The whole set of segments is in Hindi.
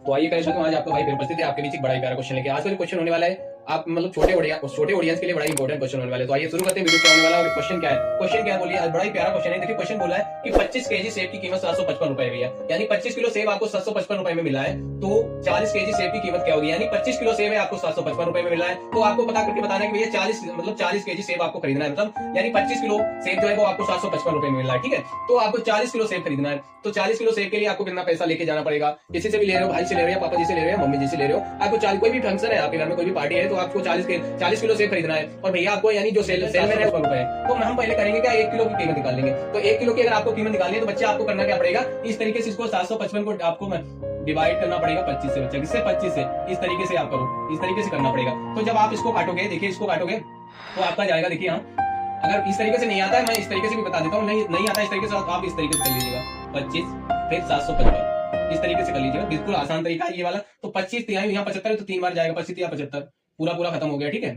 तो आइए करें तो आज आपका भाई फिर उपस्थित है आपके बीच एक बड़ा ही प्यारा क्वेश्चन लेके। आज का जो क्वेश्चन होने वाला है आप मतलब छोटे ऑडियंस के लिए बड़ा ही इंपॉर्टेंट क्वेश्चन होने वाला है। तो आइए शुरू करते हैं वीडियो क्या होने वाला है और क्वेश्चन क्या है। क्वेश्चन क्या है बोलिए, बड़ा ही प्यारा क्वेश्चन है। देखिए क्वेश्चन बोला है कि 25 केजी सेब की कीमत 755 रुपए हुई है, यानी 25 किलो सेब आपको 755 रुपए में मिला है। तो 40 केजी सेब की कीमत क्या होगी, यानी 25 किलो सेब है आपको 755 रुपए में मिला है। तो आपको पता करके बताना है कि भैया 40 केजी सेब आपको खरीदना है, मतलब यानी 25 किलो सेब जो है वो आपको 755 रुपए में मिल रहा है। ठीक है, तो आपको 40 किलो सेब खरीदना है। तो 40 किलो सेब के लिए आपको कितना पैसा लेके जाना पड़ेगा, किसी से भी ले रहे हो, भाई से ले रहे हो, पापा जी से ले रहे हो, मम्मी जी से ले रहे हो, आपको 40 कोई भी फंक्शन है आपके घर में, कोई भी पार्टी है, तो आपको 40 किलो सेब खरीदना है। और भैया आपको यानी जो सेल में है रुपए है, तो हम पहले करेंगे क्या, 1 किलो की कीमत निकाल लेंगे। तो 1 किलो की अगर आपको कीमत निकालनी है तो बच्चा आपको करना क्या पड़ेगा, इस तरीके से इसको 755 को आपको डिवाइड करना पड़ेगा 25 से। बच्चा किससे, 25 से। इस तरीके से आप करो, इस तरीके से करना पड़ेगा। तो जब आप इसको काटोगे, देखिए इसको काटोगे तो आपका जाएगा, देखिए यहाँ अगर इस तरीके से नहीं आता है, मैं इस तरीके से भी बता देता हूँ, नहीं आता इस तरीके से आप इस तरीके से कर लीजिएगा 25 फिर 755 इस तरीके से कर लीजिएगा। बिल्कुल आसान तरीका है ये वाला। तो 25 यहाँ 75 है तो 3 बार जाएगा, 25 या 75 पूरा खत्म हो गया। ठीक है,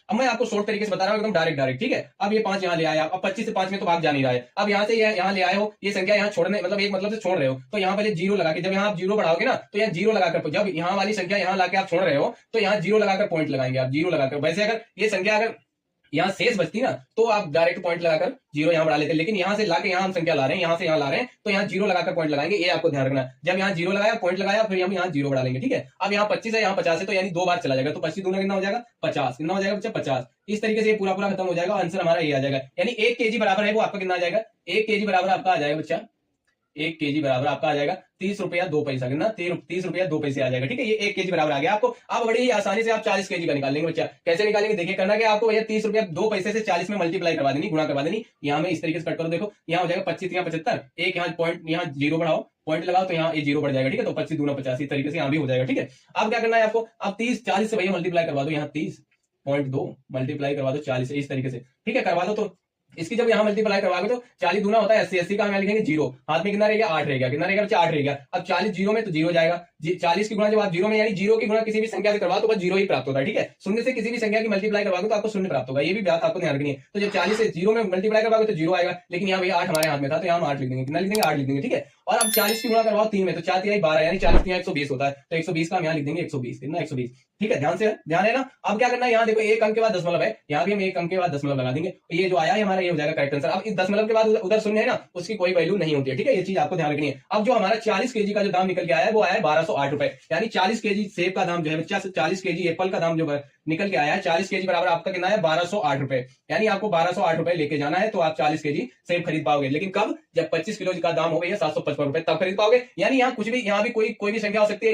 अब मैं आपको शॉर्ट तरीके से बता रहा हूँ, एकदम डायरेक्ट। ठीक है, अब ये 5 यहाँ ले आए आप, अब 25 से 5 में तो भाग जा नहीं रहा है। अब यहाँ से यहाँ ले आए हो, ये संख्या यहाँ छोड़ने मतलब एक मतलब से छोड़ रहे हो, तो यहाँ पहले जीरो लगा के, जब यहाँ आप जीरो बढ़ाओगे ना तो यहाँ जीरो लगाकर, जब यहाँ वाली संख्या यहाँ लाके आप छोड़ रहे हो तो यहाँ जीरो लगाकर पॉइंट लगाएंगे आप, जीरो लगाकर। वैसे अगर ये संख्या अगर यहाँ शेष बचती ना तो आप डायरेक्ट पॉइंट लगाकर जीरो यहाँ बढ़ा लेते, लेकिन यहाँ से लाके यहाँ हम संख्या ला रहे हैं, यहाँ से यहाँ ला रहे हैं, तो यहाँ जीरो लगाकर पॉइंट लगाएंगे। ये आपको ध्यान रखना, जब यहाँ जीरो लगाया पॉइंट लगाया फिर हम यहाँ जीरो बढ़ा लेंगे। ठीक है, अब यहाँ 25 है, यहाँ 50 है, तो यानी 2 बार चला जाएगा, तो 25 दूना कितना हो जाएगा 50, कितना हो जाएगा बच्चा 50। इस तरीके से ये पूरा खत्म हो जाएगा। आंसर हमारा ये आ जाएगा, यानी 1 केजी बराबर है वो आपका कितना आ जाएगा, 1 केजी बराबर आपका आ जाएगा बच्चा, 1 केजी बराबर आपका आ जाएगा 30 रुपया 2 पैसा, कितना 30 रुपया 2 पैसे आ जाएगा। ठीक है, ये 1 केजी बराबर आ गया आपको। अब बड़ी ही आसानी से आप 40 केजी का निकाल लेंगे बच्चा। कैसे निकालेंगे, देखिए करना क्या आपको, भैया 30 रुपया 2 पैसे से 40 में मल्टीप्लाई करवा देनी, गुणा करवा देनी। यहाँ में इस तरीके से कट करो, देखो यहाँ हो जाएगा 25 यहाँ 75, एक यहाँ पॉइंट यहाँ जीरो बढ़ाओ, पॉइंट लगाओ तो यहाँ ये जीरो बढ़ जाएगा। ठीक है, तो 25 दूना 50 इस तरीके से यहाँ भी हो जाएगा। ठीक है, अब क्या करना है आपको, अब 30 40 से भैया मल्टीप्लाई करवा दो, यहाँ 30.2 मल्टीप्लाई करवा दो 40 से, इस तरीके से। ठीक है, करवा दो। तो इसकी जब यहाँ मल्टीप्लाई करवाओगे तो 40 दूना होता है 80, 80 का हम यहाँ लिखेंगे जीरो, हाथ में कितना रहेगा 8 रहेगा, कितना रहेगा बच्चा 8 रहेगा। अब 40 जीरो में तो जीरो जाएगा, 40 की गुणा जब आप जीरो में यानी जीरो की गुणा किसी भी संख्या से करवाओ तो बस जीरो ही प्राप्त होता है। ठीक है, शून्य से किसी भी संख्या की मल्टीप्लाई करवाओगे तो आपको शून्य प्राप्त होगा, ये भी बात आपको ध्यान रखनी है। तो जब 40 से जीरो में मल्टीप्लाई करवाओगे तो जीरो आएगा, लेकिन यहाँ भैया 8 हमारे हाथ में था तो यहाँ हम 8 लिख देंगे, कितना लिख देंगे 8 लिख देंगे। ठीक है, और अब 40 की गुणा करवाओ 3 में तो 4 3 12 यानी 40 यहाँ 120 होता है, तो 120 का हम यहाँ लिख देंगे 120, कितना 120। ठीक है, ध्यान है ना। अब क्या करना है, यहाँ देखो एक अंक के बाद दशमलव है, यहाँ भी हम एक अंक के बाद दशमलव लगा देंगे, ये जो आया है हमारा ये हो जाएगा करेक्ट आंसर। अब इस दशमलव के बाद उधर शून्य है ना, उसकी कोई वैल्यू नहीं होती है। ठीक है, ये चीज आपको ध्यान रखनी है। अब जो हमारा 40 केजी का जो दाम निकल के आया है वो आया है 1208 रुपए, यानी 40 केजी सेब का दाम जो है बच्चा, 40 केजी एप्पल का दाम जो निकल के आया है 40 केजी बराबर आपका कितना है 1208 रुपए, यानी आपको 1208 रुपए लेके जाना है तो आप 40 केजी सेब खरीद पाओगे। लेकिन कब, जब 25 किलो का दाम हो गया 755 रुपए तब खरीद पाओगे। यानी यहाँ कुछ भी, यहाँ भी कोई भी संख्या हो सकती है।